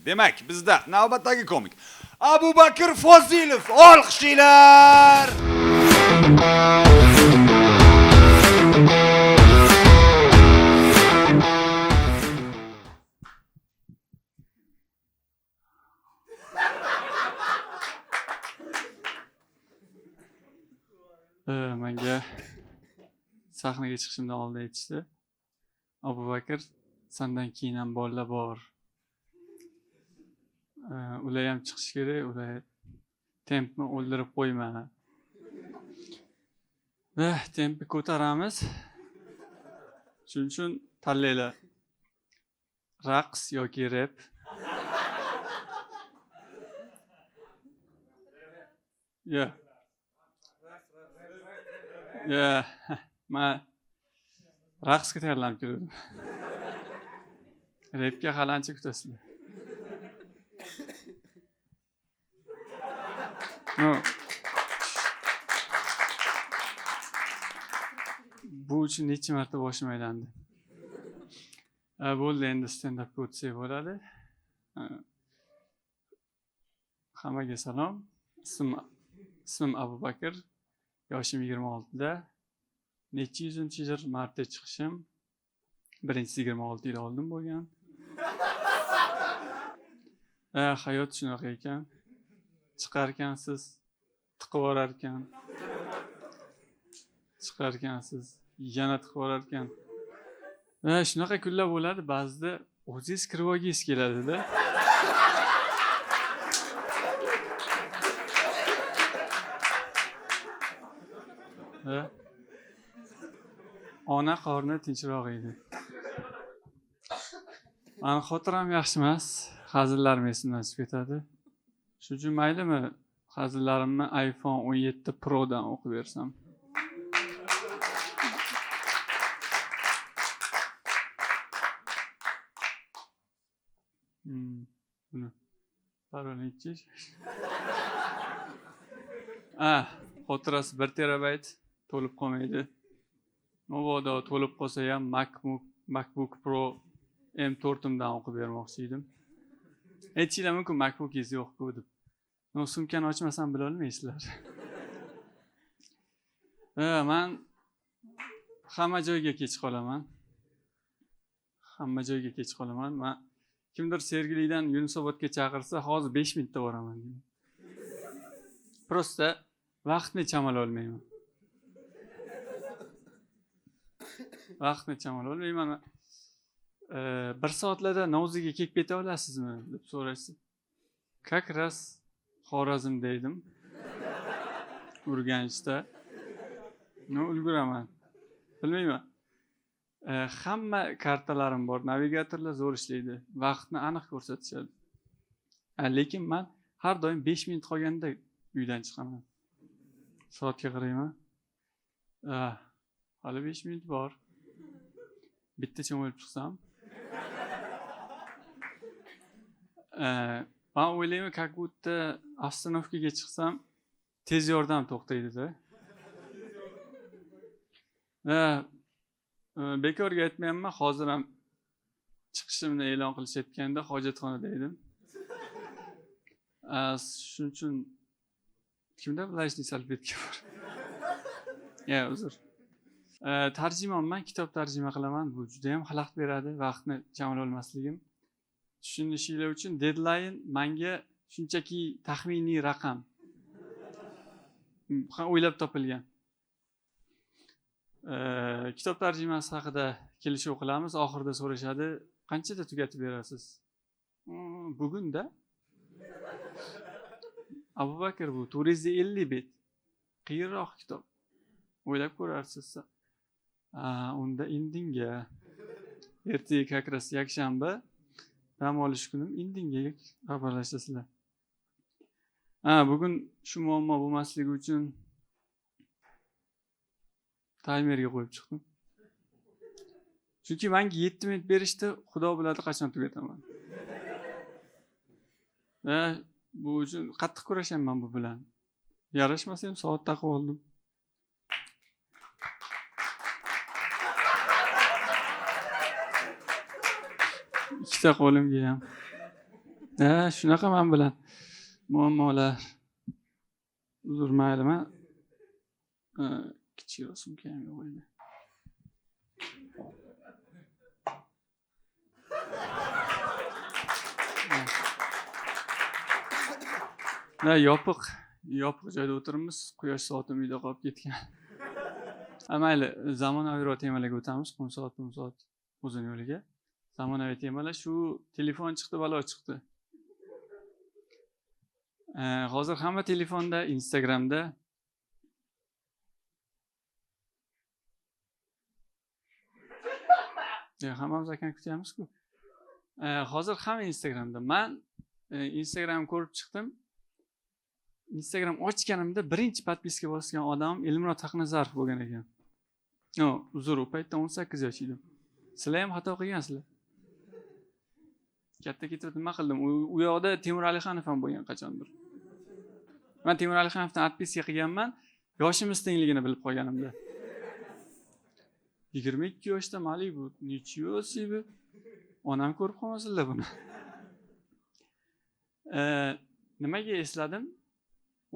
Demak, bizda navbatdagi komik Abubakir Fozilov, olqishinglar. Menga sahnaga chiqishimdan oldin aytishdi. Abubakir, sendan keyin ham bolalar bor. Ular ham chiqish kerak, ular tempni o'ldirib qo'yma. Tempni ko'taramiz. Shuning uchun tanlaylar. Raqs yoki rep. Men raqsga tayyorlanib keldim. Repga hali ancha kutasizlar. Bu uchun necha marta boshim aylandi. Bo'ldi, endi stand-upga o'tsak bo'ladi. Hammaga salom. Ismim Abubakir. Yoshim 26da. Necha yuzinchi yil martda chiqishim. Birinchisi 26 yil oldin bo'lgan. Hayot shunaqa ekan. Chiqarkansiz, tiqib yorarkan. Chiqarkansiz, yana tiqib yorarkan. Shunaqa kunlar bo'ladi, ba'zida o'zingiz kirib olgingiz keladi-da. Ona qorni tinchroq edi. Mani xotiram yaxshi emas, hazillarim esimdan chiqib ketadi. Shuning uchun maylimi, hazillarimni iPhone 17 Pro dan o'qib bersam. Buni parolni xotirasi 1 terabayt to'lib qolmaydi. Mabodo to'lib qolsa ham MacBook Pro M4imdan o'qib bermoqchi edim. Aytishinglar mumkin, MacBookingiz yo'q-ku deb. Sumkani ochmasam bila olmaysizlar. Men hamma joyga kech qolaman. Men kimdir Sergelidan Yunusobodga chaqirsa, hozir 5 minutda boraman. Prosta vaqtni chamalay olmayman. Bir soatlarda Novziga kelib keta olasizmi deb so'rashsa. Как раз Xorazmda edim. Urganchda. Ulguraman. Bilmayman. Hamma kartalarim bor, navigatorlar zo'r ishlaydi. Vaqtni aniq ko'rsatishadi. Lekin men har doim 5 minut qolganda uydan chiqaman. Soatga qarayman. Hali 5 minut bor. Bitta cho'milib chiqsam. Men o'ylayman, как будто ostanovkaga chiqsam tez yordam to'xtaydi-da. Bekorga aytmayapman, hozir ham chiqishimni e'lon qilishayotganda hojatxonada edim. Shuning uchun kimda влажный salfetka bor? Uzr. Tarjimonman, kitob tarjima qilaman. Bu juda ham xalaqit beradi, vaqtni chamalay olmasligim. Tushunishinglar uchun deadline menga shunchaki taxminiy raqam. O'ylab topilgan. Kitob tarjimasi haqida kelishuv qilamiz. Oxirida so'rashadi, qanchada tugatib berasiz? Bugun-da. Abubakir, bu 450 bet. Qiyinroq kitob. O'ylab ko'rarsiz. Unda indinga. Ertaga как раз yakshanba dam olish kunim indinga xabarlashasizlar. Bugun shu muammo bo'lmasligi uchun taymerga qo'yib chiqdim. Chunki menga 7 minut berishdi, xudo biladi qachon tugataman. Bu uchun qattiq kurashaman bu bilan. Yarashmasa ham soat taqib oldim. ikkita qo'limga ham. Shunaqa men bilan muammolar. Uzr, mayli, men kichikroq sumkamga qo'ydim. Yopiq joyda o'tiribmiz. Quyosh soatim uyda qolib ketgan. Mayli, zamonaviyroq temalarga o'tamiz. Qum soat uzun yo'liga. Zamonaviy temalar shu telefon chiqdi, balo chiqdi. Hozir hamma telefonda, Instagramda hammamiz akani kutyapmiz-ku. Hozir hamma Instagramda. Men Instagram ko'rib chiqdim. Instagram ochganimda birinchi podpiska bosgan odam Elmurod Taqnazarov bo'lgan ekan. Uzr, u paytda 18 yosh edim. Sizlar ham xato qilgansizlar. Katta ketib nima qildim? U yoqda Temur Alixanov ham bo'lgan qachondir. Men Temur Alixanovdan podpiska qilganman, yoshimiz tengligini bilib qolganimda. 22 yoshda mali bu, nechyo sibi. Onam ko'rib qolmasinlar buni. Nimaga esladim?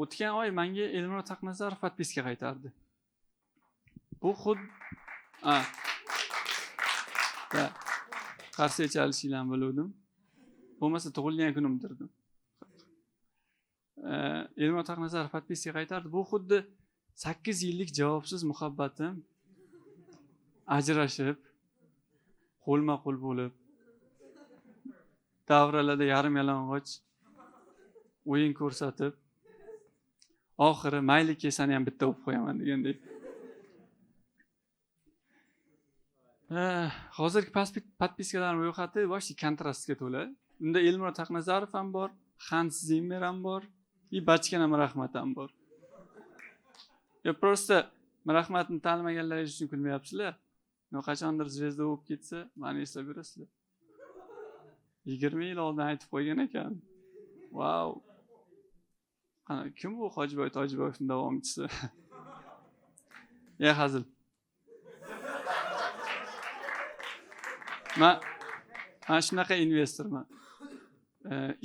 O'tgan oy menga Elmurod Taqnazarov podpiska qaytardi. Bu xud qarshi chalishinglarni biluvdim. Bo'lmasa tug'ilgan kunimdirdim. Elmurod Taqnazarov podpiska qaytardi. Bu xuddi 8 yillik javobsiz muhabbatim ajrashib, qo'lma-qo'l bo'lib, davralarda yarim yalang'och o'yin ko'rsatib, oxiri mayli seni ham bitta o'pib qo'yaman degandek. Hozirgi podpiskalarning ro'yxati boshqa kontrastga to'la. Unda Elmurod Taqnazarov ham bor, Hans Zimmer ham bor, Bachkana Rahmat ham bor. Prosta Rahmatni tanimaganlaringiz uchun kulmayapsizlar. Qachondir zvezda bo'lib ketsa, meni eslab yurasizlar. 20 yil oldin aytib qo'ygan ekan. Wow. Kim bu Hojiboy Tojiboyevning davomchisi? Hazil. Men shunaqa investorman.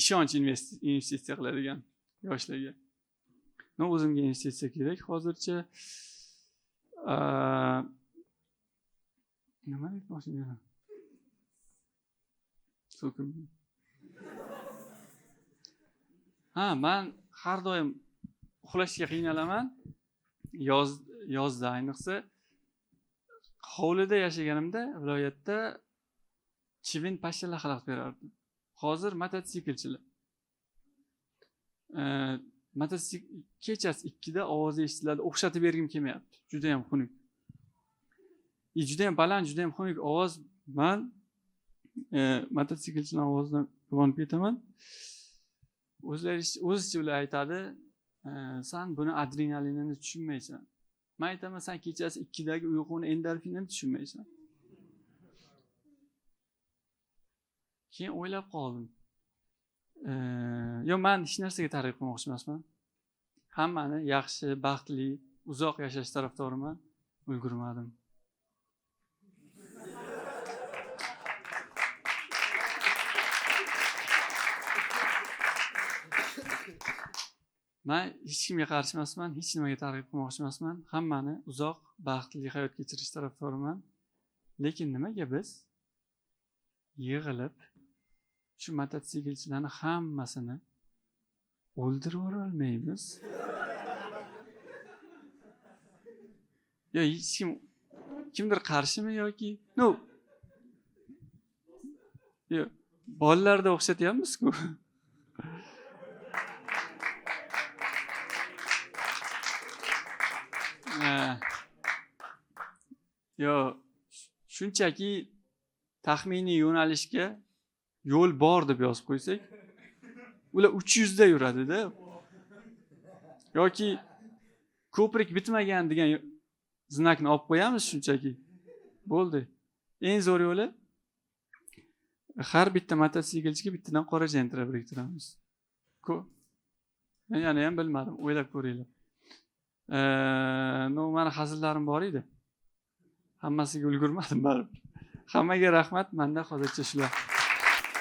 Ishonch investitsiya qiladigan yoshlarga. O'zimga investitsiya kerak hozircha. Nima aytmoqchiman? So'kim. Men har doim uxlashga qiynalaman. Yozda ayniqsa hovlida yashaganimda viloyatda chivin pashshalar xalaqit berardi. Hozir mototsiklchilar. Kechasi 2da ovozi eshitiladi. O'xshatib bergim kelmayapti. Juda ham xunuk. Juda ham baland, juda ham xunuk ovoz. Men mototsiklchining ovozidan quvonib ketaman. O'zicha ular aytadi, sen buni adrenalinini tushunmaysan. Men aytaman, sen kechasi 2dagi uyquni endorfinini tushunmaysan. Keyin o'ylab qoldim. Men hech narsaga targ'ib qilmoqchi emasman. Hammani yaxshi, baxtli, uzoq yashash tarafdoriman. Ulgurmadim. Men hech kimga qarshi emasman, hech nimaga targ'ib qilmoqchi emasman. Hammani uzoq, baxtli hayot kechirish tarafdoriman. Lekin nimaga biz yig'ilib shu mototsiklchilarning hammasini o'ldirib olmaymiz? Hech kimdir qarshimi yoki? Bolalarda o'xshatyapmiz-ku. Shunchaki taxminiy yo'nalishga yo'l bor deb yozib qo'ysak, ular 300 da yuradi-da. Yoki ko'prik bitmagan degan znakni olib qo'yamiz shunchaki. Bo'ldi. Eng zo'r yo'li har bitta mototsiklchiga bittadan qora jentira biriktiramiz. Men yana ham bilmadim, o'ylab ko'ringlar. Meni hazillarim bor edi. Hammasiga ulgurmadim baribir. Hammaga rahmat, menda hozircha shular.